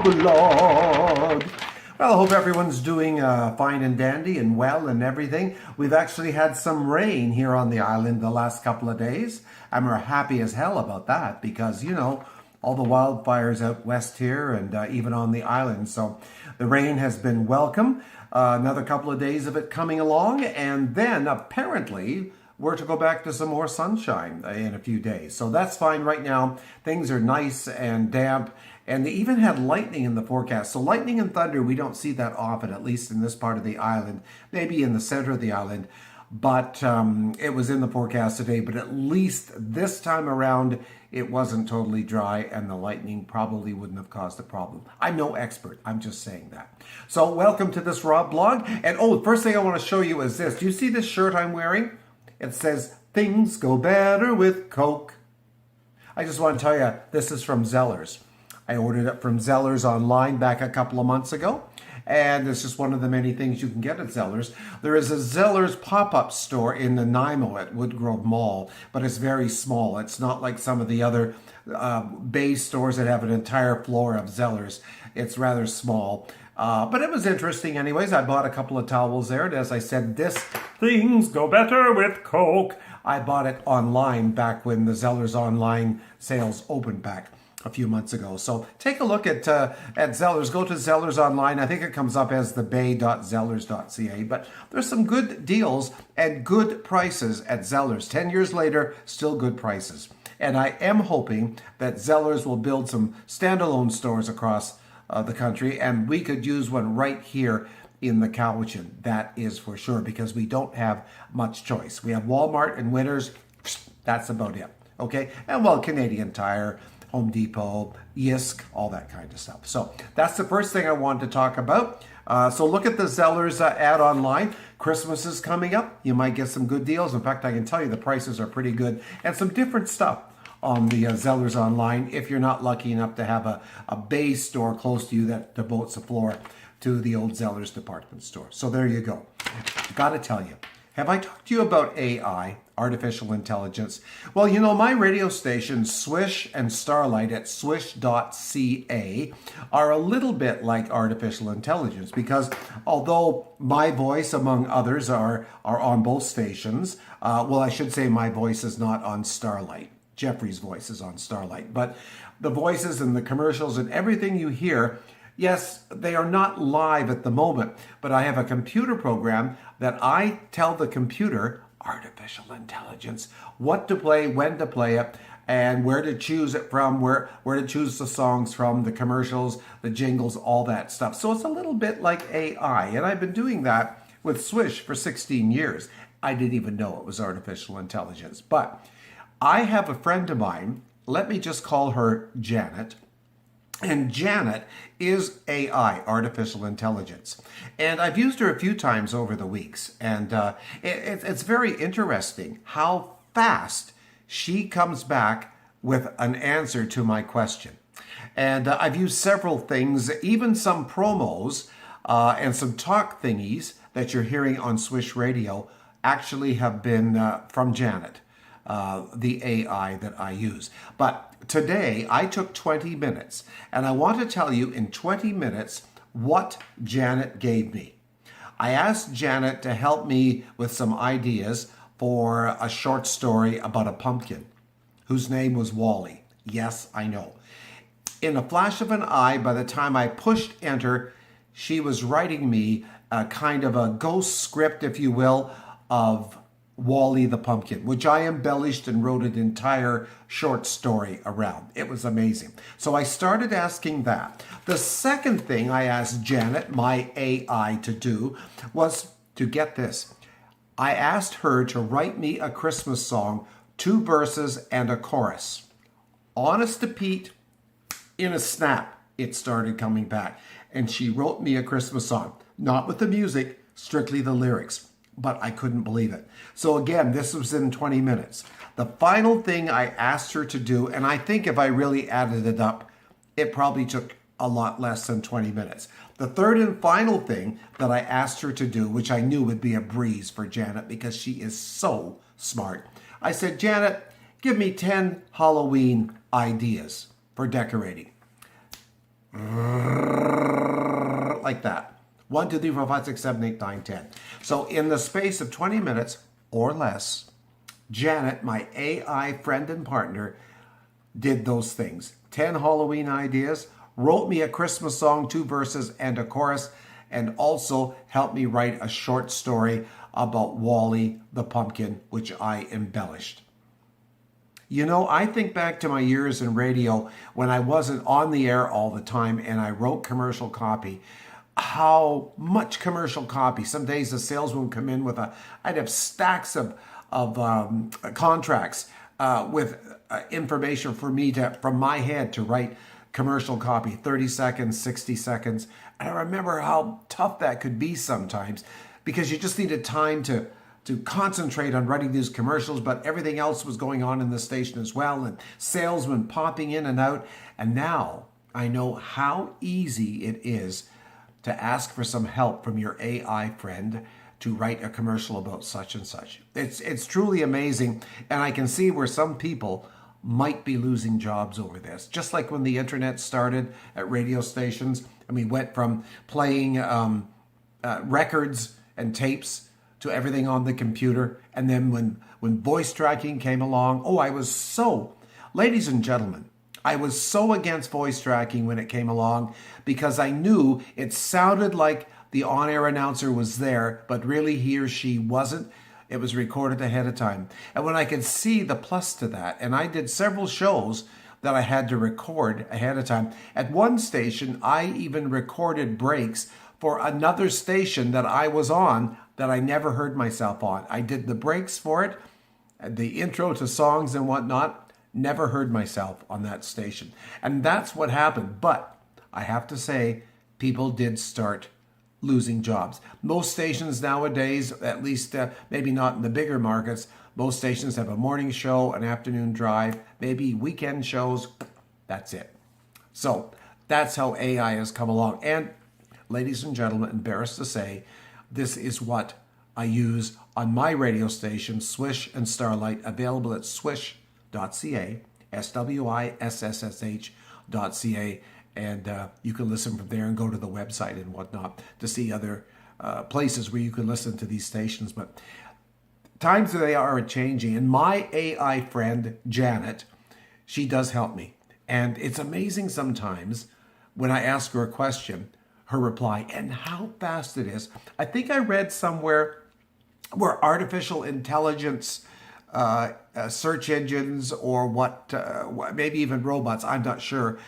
RobBLOG. Well, I hope everyone's doing fine and dandy and well and everything. We've actually had some rain here on the island the last couple of days, and we're happy as hell about that because, you know, all the wildfires out west here and even on the island. So the rain has been welcome. Another couple of days of it coming along, and then apparently we're to go back to some more sunshine in a few days. So that's fine right now. Things are nice and damp, and they even had lightning in the forecast. So lightning and thunder, we don't see that often, at least in this part of the island, maybe in the center of the island. But it was in the forecast today, but at least this time around, it wasn't totally dry, and the lightning probably wouldn't have caused a problem. I'm no expert. I'm just saying that. So welcome to this RobBLOG. And the first thing I want to show you is this. Do you see this shirt I'm wearing? It says, "Things go better with Coke." I just want to tell you, this is from Zellers. I ordered it from Zellers online back a couple of months ago. And it's just one of the many things you can get at Zellers. There is a Zellers pop-up store in Nanaimo at Woodgrove Mall, but it's very small. It's not like some of the other Bay stores that have an entire floor of Zellers. It's rather small. But it was interesting anyways. I bought a couple of towels there. And as I said, things go better with Coke. I bought it online back when the Zellers online sales opened back a few months ago. So take a look at Zellers. Go to Zellers online. I think it comes up as thebay.zellers.ca. But there's some good deals and good prices at Zellers. 10 years later, still good prices. And I am hoping that Zellers will build some standalone stores across the country, and we could use one right here in the Cowichan. That is for sure, because we don't have much choice. We have Walmart and Winners. That's about it. Okay? And well, Canadian Tire, Home Depot, Yisk, all that kind of stuff. So that's the first thing I wanted to talk about. So look at the Zellers ad online. Christmas is coming up. You might get some good deals. In fact, I can tell you the prices are pretty good, and some different stuff on the Zellers online if you're not lucky enough to have a Bay store close to you that devotes a floor to the old Zellers department store. So there you go. Got to tell you, have I talked to you about AI, artificial intelligence? Well, you know, my radio stations, Swish and Starlight at swish.ca, are a little bit like artificial intelligence because although my voice, among others, are on both stations, well, I should say my voice is not on Starlight. Jeffrey's voice is on Starlight. But the voices and the commercials and everything you hear, yes, they are not live at the moment, but I have a computer program that I tell the computer, artificial intelligence, what to play, when to play it, and where to choose it from, where to choose the songs from, the commercials, the jingles, all that stuff. So it's a little bit like AI, and I've been doing that with Swish for 16 years. I didn't even know it was artificial intelligence, but I have a friend of mine, let me just call her Janet, and Janet is AI, artificial intelligence. And I've used her a few times over the weeks, and it's very interesting how fast she comes back with an answer to my question. And I've used several things, even some promos and some talk thingies that you're hearing on Swish Radio actually have been from Janet. The AI that I use. But today I took 20 minutes and I want to tell you in 20 minutes what Janet gave me. I asked Janet to help me with some ideas for a short story about a pumpkin whose name was Wally. Yes, I know. In a flash of an eye, by the time I pushed enter, she was writing me a kind of a ghost script, if you will, of Wally the Pumpkin, which I embellished and wrote an entire short story around. It was amazing. So I started asking that. The second thing I asked Janet, my AI, to do was to get this. I asked her to write me a Christmas song, 2 verses and a chorus. Honest to Pete, in a snap, it started coming back. And she wrote me a Christmas song, not with the music, strictly the lyrics. But I couldn't believe it. So again, this was in 20 minutes. The final thing I asked her to do, and I think if I really added it up, it probably took a lot less than 20 minutes. The third and final thing that I asked her to do, which I knew would be a breeze for Janet because she is so smart. I said, Janet, give me 10 Halloween ideas for decorating. like that. 1, 2, 3, 4, 5, 6, 7, 8, 9, 10. So in the space of 20 minutes or less, Janet, my AI friend and partner, did those things. 10 Halloween ideas, wrote me a Christmas song, 2 verses and a chorus, and also helped me write a short story about Wally the pumpkin, which I embellished. You know, I think back to my years in radio when I wasn't on the air all the time and I wrote commercial copy. How much commercial copy. Some days the salesman would come in with I'd have stacks of contracts with information for me from my head to write commercial copy, 30 seconds, 60 seconds. And I remember how tough that could be sometimes because you just needed time to concentrate on writing these commercials, but everything else was going on in the station as well, and salesmen popping in and out. And now I know how easy it is to ask for some help from your AI friend to write a commercial about such and such. It's truly amazing, and I can see where some people might be losing jobs over this. Just like when the internet started at radio stations, and we went from playing records and tapes to everything on the computer. And then when voice tracking came along, ladies and gentlemen, I was so against voice tracking when it came along because I knew it sounded like the on-air announcer was there, but really he or she wasn't. It was recorded ahead of time. And when I could see the plus to that, and I did several shows that I had to record ahead of time. At one station, I even recorded breaks for another station that I was on that I never heard myself on. I did the breaks for it, the intro to songs and whatnot, never heard myself on that station. And that's what happened. But I have to say, people did start losing jobs. Most stations nowadays, at least maybe not in the bigger markets, most stations have a morning show, an afternoon drive, maybe weekend shows. That's it. So that's how AI has come along. And ladies and gentlemen, embarrassed to say, this is what I use on my radio station, Swish and Starlight, available at swish.ca, SWISSSH.ca, and you can listen from there and go to the website and whatnot to see other places where you can listen to these stations. But times they are changing, and my AI friend, Janet, she does help me. And it's amazing sometimes when I ask her a question, her reply, and how fast it is. I think I read somewhere where artificial intelligence search engines or maybe even robots, I'm not sure,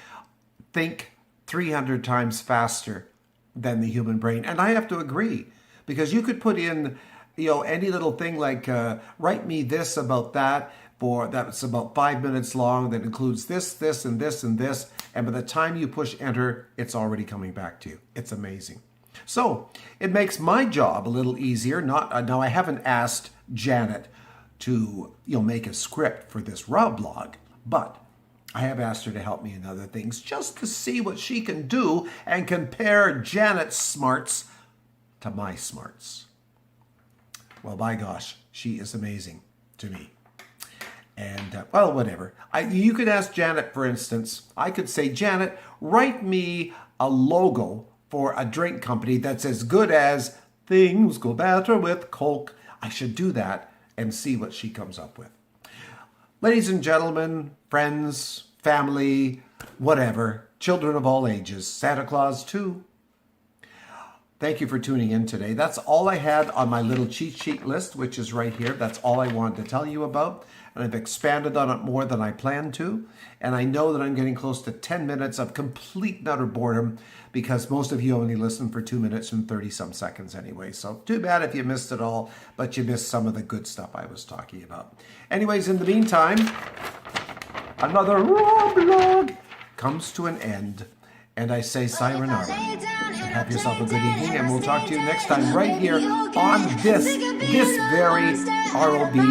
think 300 times faster than the human brain. And I have to agree, because you could put in, any little thing like write me this about that, that's about 5 minutes long, that includes this, this, and this, and this. And by the time you push enter, it's already coming back to you. It's amazing. So it makes my job a little easier. Now I haven't asked Janet to make a script for this RobBLOG, but I have asked her to help me in other things just to see what she can do and compare Janet's smarts to my smarts. Well, by gosh, she is amazing to me. And, whatever. You could ask Janet, for instance. I could say, Janet, write me a logo for a drink company that's as good as Things Go Better with Coke. I should do that and see what she comes up with. Ladies and gentlemen, friends, family, whatever, children of all ages, Santa Claus too. Thank you for tuning in today. That's all I had on my little cheat sheet list, which is right here. That's all I wanted to tell you about. And I've expanded on it more than I planned to. And I know that I'm getting close to 10 minutes of complete and utter boredom, because most of you only listen for 2 minutes and 30 some seconds anyway. So too bad if you missed it all, but you missed some of the good stuff I was talking about. Anyways, in the meantime, another RobBLOG comes to an end. And I say sayonara. Have yourself a good evening, and we'll talk to you next time right here on this very RobBLOG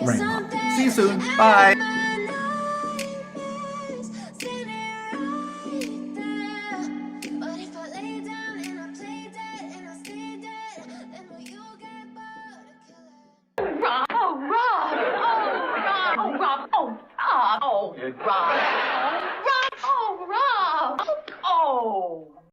rainbow. See you soon. Bye. Rob!